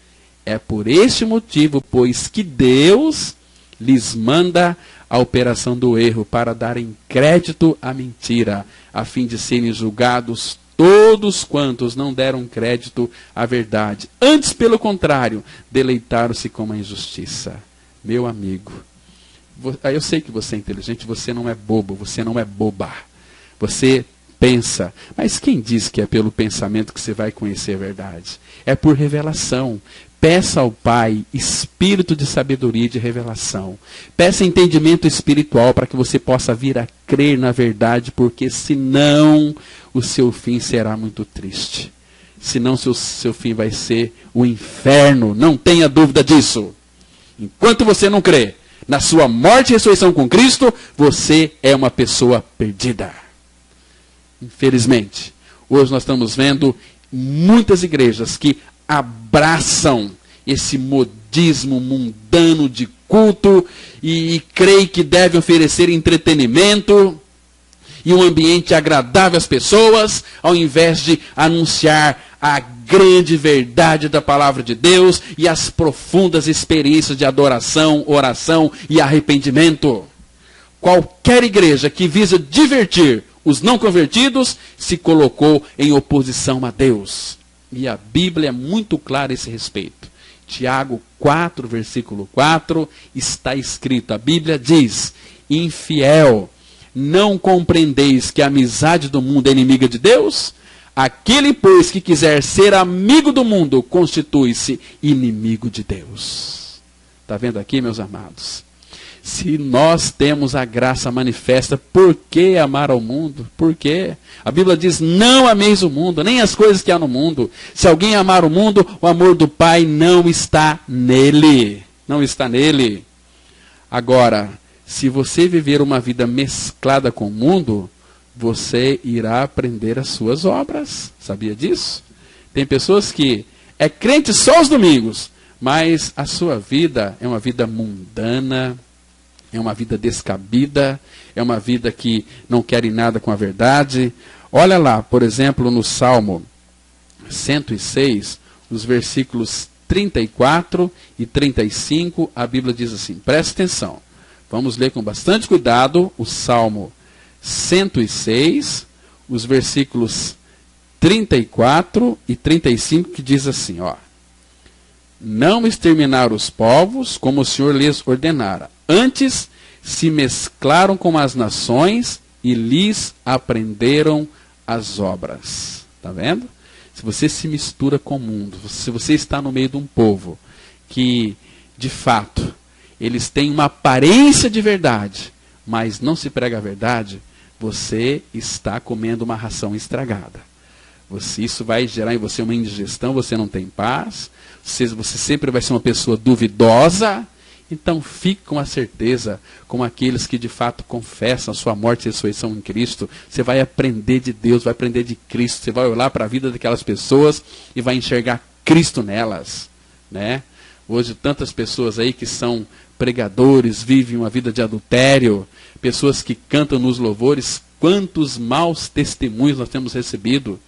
B: É por este motivo, pois, que Deus lhes manda a operação do erro, para darem crédito à mentira, a fim de serem julgados todos quantos não deram crédito à verdade. Antes, pelo contrário, deleitaram-se com a injustiça. Meu amigo, eu sei que você é inteligente, você não é bobo, você não é boba. Você pensa, mas quem diz que é pelo pensamento que você vai conhecer a verdade? É por revelação. Peça ao Pai espírito de sabedoria e de revelação. Peça entendimento espiritual para que você possa vir a crer na verdade, porque senão o seu fim será muito triste. Senão seu fim vai ser o inferno. Não tenha dúvida disso. Enquanto você não crê na sua morte e ressurreição com Cristo, você é uma pessoa perdida. Infelizmente, hoje nós estamos vendo muitas igrejas que abraçam esse modismo mundano de culto e creem que devem oferecer entretenimento e um ambiente agradável às pessoas, ao invés de anunciar a grande verdade da palavra de Deus e as profundas experiências de adoração, oração e arrependimento. Qualquer igreja que visa divertir os não convertidos se colocou em oposição a Deus. E a Bíblia é muito clara a esse respeito. Tiago 4, versículo 4, está escrito, a Bíblia diz, infiel, não compreendeis que a amizade do mundo é inimiga de Deus? Aquele, pois, que quiser ser amigo do mundo, constitui-se inimigo de Deus. Está vendo aqui, meus amados? Se nós temos a graça manifesta, por que amar ao mundo? Por quê? A Bíblia diz, não ameis o mundo, nem as coisas que há no mundo. Se alguém amar o mundo, o amor do Pai não está nele. Não está nele. Agora, se você viver uma vida mesclada com o mundo, você irá aprender as suas obras. Sabia disso? Tem pessoas que é crente só aos domingos, mas a sua vida é uma vida mundana, é uma vida descabida, é uma vida que não quer nada com a verdade. Olha lá, por exemplo, no Salmo 106, os versículos 34 e 35, a Bíblia diz assim, presta atenção, vamos ler com bastante cuidado o Salmo 106, os versículos 34 e 35, que diz assim, ó, não exterminar os povos como o Senhor lhes ordenara, antes se mesclaram com as nações e lhes aprenderam as obras. Está vendo? Se você se mistura com o mundo, se você está no meio de um povo que, de fato, eles têm uma aparência de verdade, mas não se prega a verdade, você está comendo uma ração estragada. Isso vai gerar em você uma indigestão, você não tem paz, você sempre vai ser uma pessoa duvidosa. Então fique com a certeza, com aqueles que de fato confessam a sua morte e ressurreição em Cristo. Você vai aprender de Deus, vai aprender de Cristo. Você vai olhar para a vida daquelas pessoas e vai enxergar Cristo nelas, né? Hoje tantas pessoas aí que são pregadores, vivem uma vida de adultério, pessoas que cantam nos louvores, quantos maus testemunhos nós temos recebido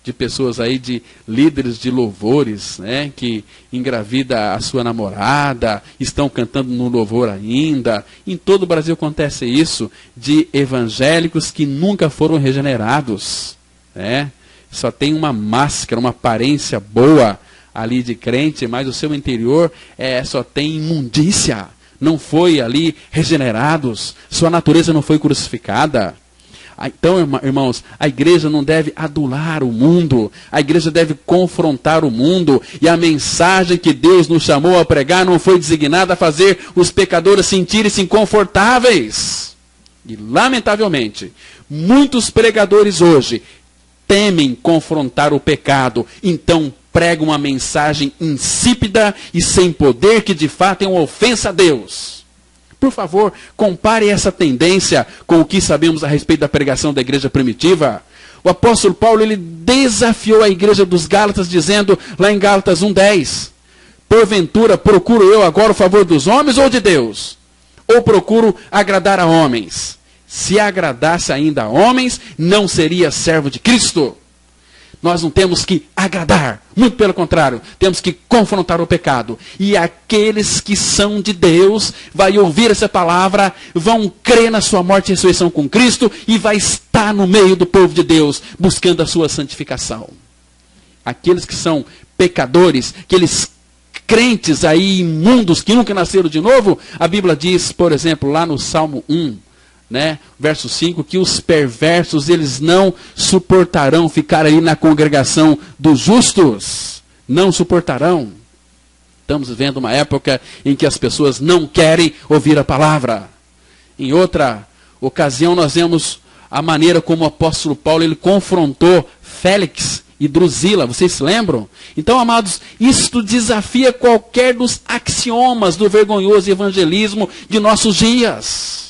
B: de pessoas aí, de líderes de louvores, né, que engravida a sua namorada, estão cantando no louvor ainda. Em todo o Brasil acontece isso, de evangélicos que nunca foram regenerados, né? Só tem uma máscara, uma aparência boa ali de crente, mas o seu interior só tem imundícia, não foi ali regenerados, sua natureza não foi crucificada. Então, irmãos, a igreja não deve adular o mundo, a igreja deve confrontar o mundo, e a mensagem que Deus nos chamou a pregar não foi designada a fazer os pecadores sentirem-se inconfortáveis. E, lamentavelmente, muitos pregadores hoje temem confrontar o pecado, então pregam uma mensagem insípida e sem poder que de fato é uma ofensa a Deus. Por favor, compare essa tendência com o que sabemos a respeito da pregação da igreja primitiva. O apóstolo Paulo, ele desafiou a igreja dos Gálatas, dizendo, lá em Gálatas 1:10, porventura procuro eu agora o favor dos homens ou de Deus? Ou procuro agradar a homens? Se agradasse ainda a homens, não seria servo de Cristo. Nós não temos que agradar, muito pelo contrário, temos que confrontar o pecado. E aqueles que são de Deus, vai ouvir essa palavra, vão crer na sua morte e ressurreição com Cristo, e vai estar no meio do povo de Deus, buscando a sua santificação. Aqueles que são pecadores, aqueles crentes aí imundos, que nunca nasceram de novo, a Bíblia diz, por exemplo, lá no Salmo 1, né, verso 5, que os perversos, eles não suportarão ficar ali na congregação dos justos. Não suportarão. Estamos vivendo uma época em que as pessoas não querem ouvir a palavra. Em outra ocasião, nós vemos a maneira como o apóstolo Paulo, ele confrontou Félix e Drusila. Vocês se lembram? Então, amados, isto desafia qualquer dos axiomas do vergonhoso evangelismo de nossos dias.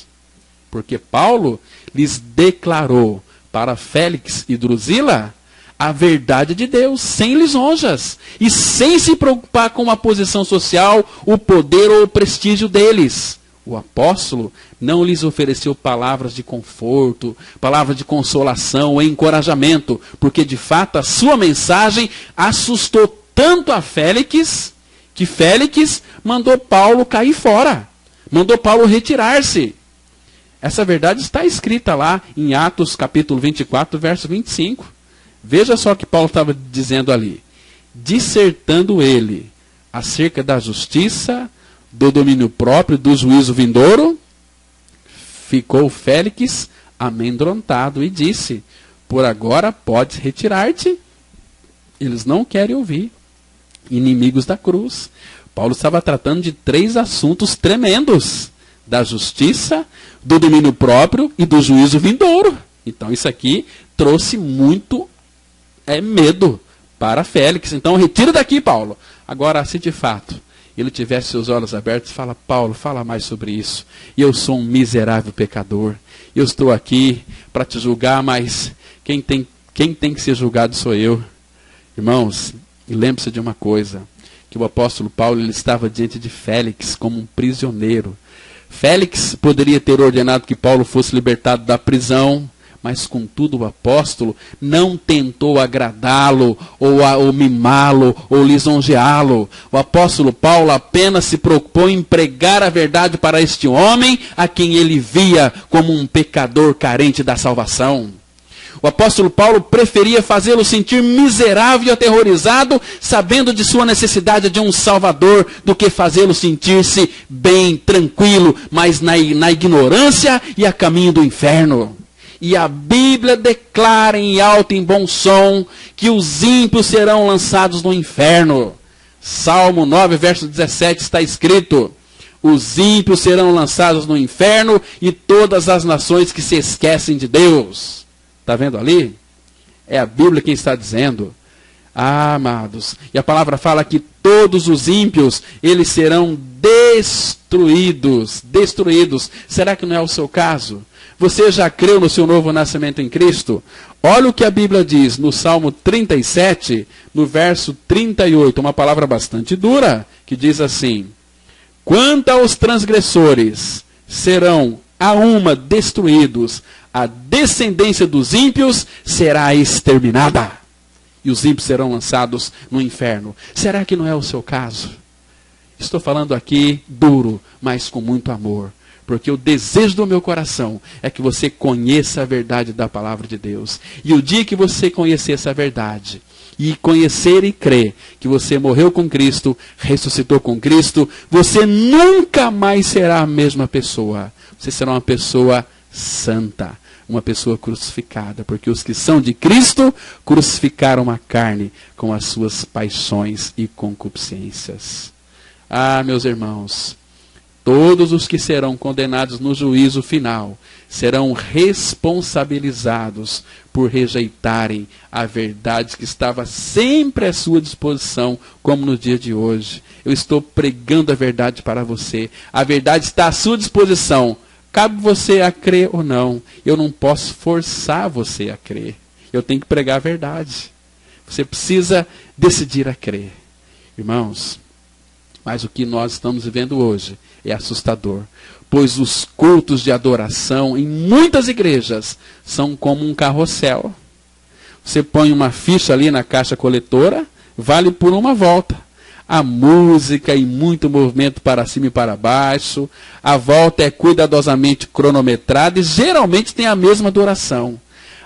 B: Porque Paulo lhes declarou para Félix e Drusila a verdade de Deus, sem lisonjas, e sem se preocupar com a posição social, o poder ou o prestígio deles. O apóstolo não lhes ofereceu palavras de conforto, palavras de consolação ou encorajamento, porque de fato a sua mensagem assustou tanto a Félix, que Félix mandou Paulo cair fora, mandou Paulo retirar-se. Essa verdade está escrita lá em Atos capítulo 24, verso 25. Veja só o que Paulo estava dizendo ali. dissertando ele acerca da justiça, do domínio próprio, do juízo vindouro, ficou Félix amedrontado e disse: por agora podes retirar-te. Eles não querem ouvir. Inimigos da cruz. Paulo estava tratando de 3 assuntos tremendos: da justiça, do domínio próprio e do juízo vindouro. Então isso aqui trouxe muito medo para Félix. Então retira daqui, Paulo. Agora, se de fato ele tivesse seus olhos abertos, fala: Paulo, fala mais sobre isso. Eu sou um miserável pecador. Eu estou aqui para te julgar, mas quem tem que ser julgado sou eu. Irmãos, lembre-se de uma coisa, que o apóstolo Paulo ele estava diante de Félix como um prisioneiro. Félix poderia ter ordenado que Paulo fosse libertado da prisão, mas contudo o apóstolo não tentou agradá-lo, ou mimá-lo, ou lisonjeá-lo. O apóstolo Paulo apenas se preocupou em pregar a verdade para este homem, a quem ele via como um pecador carente da salvação. O apóstolo Paulo preferia fazê-lo sentir miserável e aterrorizado, sabendo de sua necessidade de um Salvador, do que fazê-lo sentir-se bem, tranquilo, mas na ignorância e a caminho do inferno. E a Bíblia declara em alto e em bom som que os ímpios serão lançados no inferno. Salmo 9, verso 17 está escrito: os ímpios serão lançados no inferno e todas as nações que se esquecem de Deus. Está vendo ali? É a Bíblia quem está dizendo. Ah, amados. E a palavra fala que todos os ímpios, eles serão destruídos. Destruídos. Será que não é o seu caso? Você já creu no seu novo nascimento em Cristo? Olha o que a Bíblia diz no Salmo 37, no verso 38. Uma palavra bastante dura, que diz assim: quanto aos transgressores, serão a uma destruídos, a descendência dos ímpios será exterminada, e os ímpios serão lançados no inferno. Será que não é o seu caso? Estou falando aqui duro, mas com muito amor, porque o desejo do meu coração é que você conheça a verdade da palavra de Deus. E o dia que você conhecer essa verdade, e conhecer e crer que você morreu com Cristo, ressuscitou com Cristo, você nunca mais será a mesma pessoa. Você será uma pessoa santa, uma pessoa crucificada, porque os que são de Cristo crucificaram a carne com as suas paixões e concupiscências. Ah, meus irmãos, todos os que serão condenados no juízo final serão responsabilizados por rejeitarem a verdade que estava sempre à sua disposição, como no dia de hoje. Eu estou pregando a verdade para você. A verdade está à sua disposição. Cabe você a crer ou não. Eu não posso forçar você a crer. Eu tenho que pregar a verdade. Você precisa decidir a crer. Irmãos, mas o que nós estamos vivendo hoje é assustador, pois os cultos de adoração em muitas igrejas são como um carrossel. Você põe uma ficha ali na caixa coletora, vale por uma volta. A música e muito movimento para cima e para baixo, a volta é cuidadosamente cronometrada e geralmente tem a mesma duração.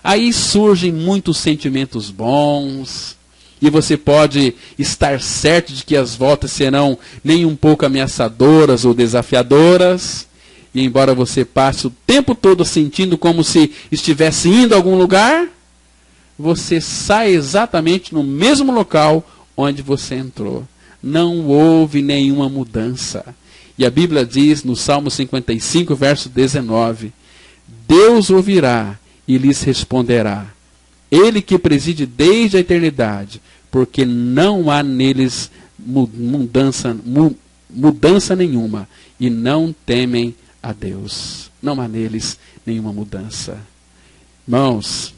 B: Aí surgem muitos sentimentos bons, e você pode estar certo de que as voltas serão nem um pouco ameaçadoras ou desafiadoras. E embora você passe o tempo todo sentindo como se estivesse indo a algum lugar, você sai exatamente no mesmo local onde você entrou. Não houve nenhuma mudança. E a Bíblia diz no Salmo 55, verso 19: Deus ouvirá e lhes responderá. Ele que preside desde a eternidade, porque não há neles mudança nenhuma, e não temem a Deus. Não há neles nenhuma mudança. Irmãos,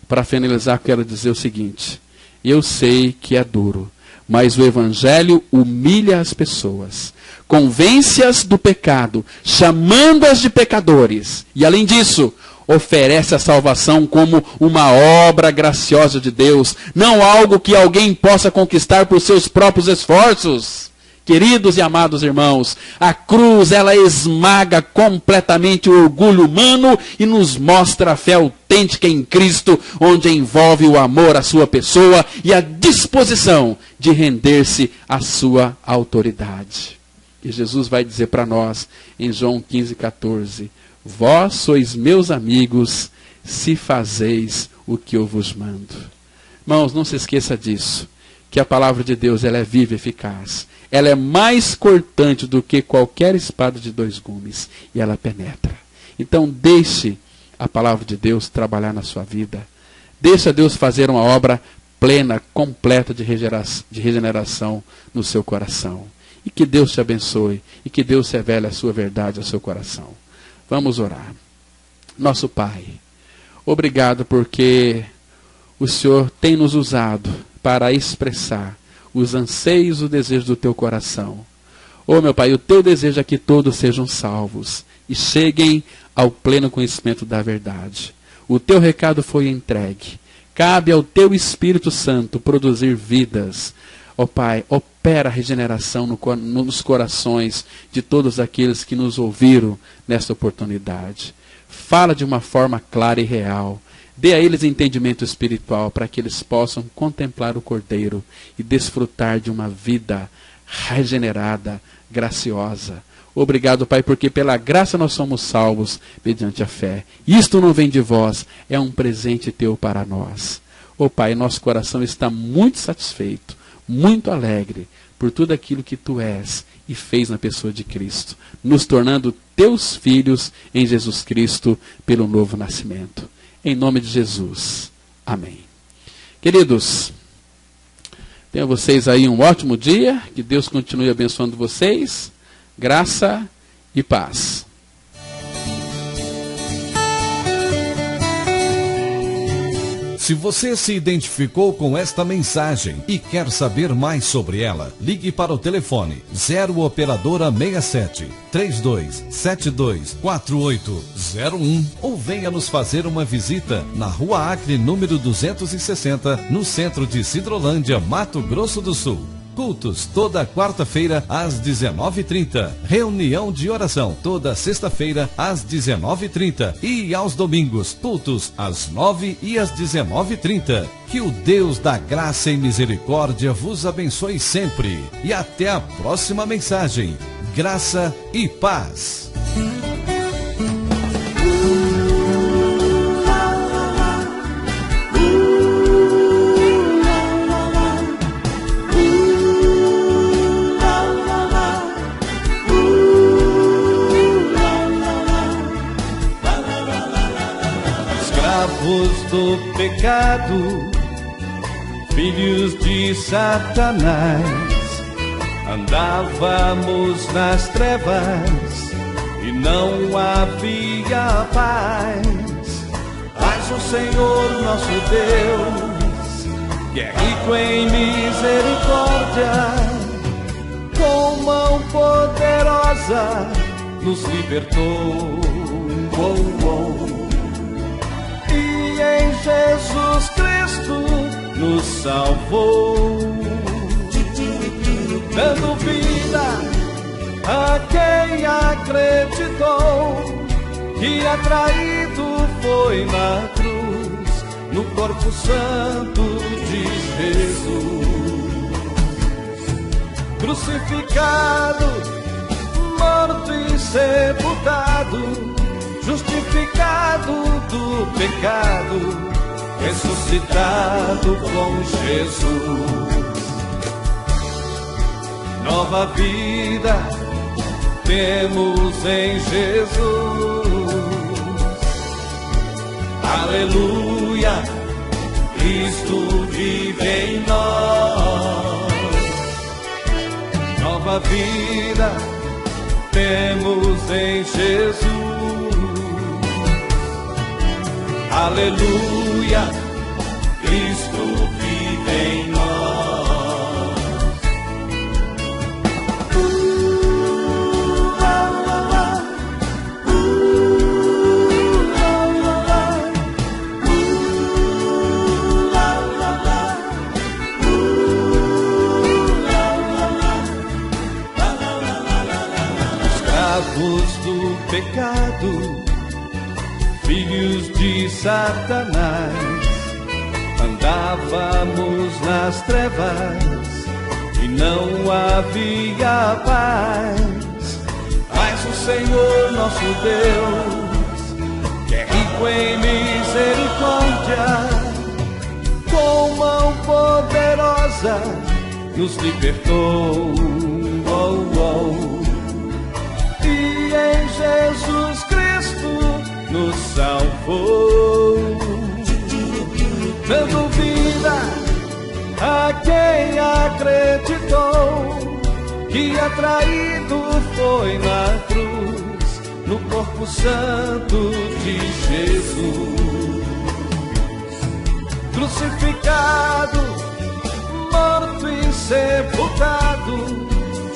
B: para finalizar, quero dizer o seguinte: eu sei que é duro, mas o Evangelho humilha as pessoas, convence-as do pecado, chamando-as de pecadores, e além disso, oferece a salvação como uma obra graciosa de Deus, não algo que alguém possa conquistar por seus próprios esforços. Queridos e amados irmãos, a cruz, ela esmaga completamente o orgulho humano e nos mostra a fé autêntica em Cristo, onde envolve o amor à sua pessoa e a disposição de render-se à sua autoridade. E Jesus vai dizer para nós, em João 15,14, vós sois meus amigos, se fazeis o que eu vos mando. Irmãos, não se esqueça disso, que a palavra de Deus, ela é viva e eficaz. Ela é mais cortante do que qualquer espada de 2 gumes. E ela penetra. Então deixe a palavra de Deus trabalhar na sua vida. Deixe Deus fazer uma obra plena, completa de regeneração no seu coração. E que Deus te abençoe. E que Deus revele a sua verdade ao seu coração. Vamos orar. Nosso Pai, obrigado porque o Senhor tem nos usado para expressar os anseios, o desejo do teu coração. Oh, meu Pai, o teu desejo é que todos sejam salvos e cheguem ao pleno conhecimento da verdade. O teu recado foi entregue. Cabe ao teu Espírito Santo produzir vidas. Oh, Pai, opera a regeneração nos corações de todos aqueles que nos ouviram nesta oportunidade. Fala de uma forma clara e real. Dê a eles entendimento espiritual para que eles possam contemplar o Cordeiro e desfrutar de uma vida regenerada, graciosa. Obrigado, Pai, porque pela graça nós somos salvos mediante a fé. Isto não vem de vós, é um presente teu para nós. Oh, Pai, nosso coração está muito satisfeito, muito alegre por tudo aquilo que tu és e fez na pessoa de Cristo, nos tornando teus filhos em Jesus Cristo pelo novo nascimento. Em nome de Jesus. Amém. Queridos, tenham vocês aí um ótimo dia. Que Deus continue abençoando vocês. Graça e paz.
A: Se você se identificou com esta mensagem e quer saber mais sobre ela, ligue para o telefone 0 operadora 67 3272 4801 ou venha nos fazer uma visita na Rua Acre, número 260, no centro de Sidrolândia, Mato Grosso do Sul. Cultos toda quarta-feira às 19h30. Reunião de oração toda sexta-feira às 19h30. E aos domingos, cultos às 9h e às 19h30. Que o Deus da graça e misericórdia vos abençoe sempre. E até a próxima mensagem. Graça e paz. Do pecado, filhos de Satanás, andávamos nas trevas e não havia paz. Mas o Senhor nosso Deus, que é rico em misericórdia, com mão poderosa nos libertou. Em Jesus Cristo nos salvou, dando vida a quem acreditou, que atraído foi na cruz, no corpo santo de Jesus. Crucificado, morto e sepultado, justificado do pecado, ressuscitado com Jesus. Nova vida temos em Jesus. Aleluia, Cristo vive em nós. Nova vida temos em Jesus. Aleluia, Cristo vive em nós.
C: pecado, filhos de Satanás, andávamos nas trevas e não havia paz. Mas o Senhor nosso Deus, que é rico em misericórdia, com mão poderosa nos libertou. E em Jesus Cristo nos salvou, dando vida a quem acreditou, que atraído foi na cruz, no corpo santo de Jesus. Crucificado, morto e sepultado,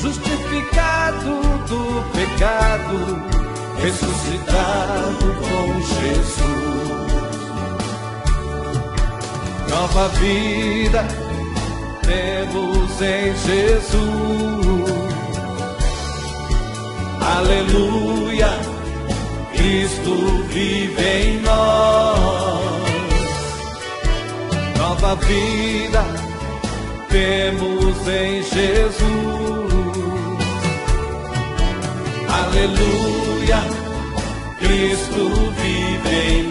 C: justificado do pecado, ressuscitado com Jesus. Nova vida temos em Jesus. Aleluia, Cristo vive em nós. Nova vida temos em Jesus. Aleluia, Cristo vive em nós.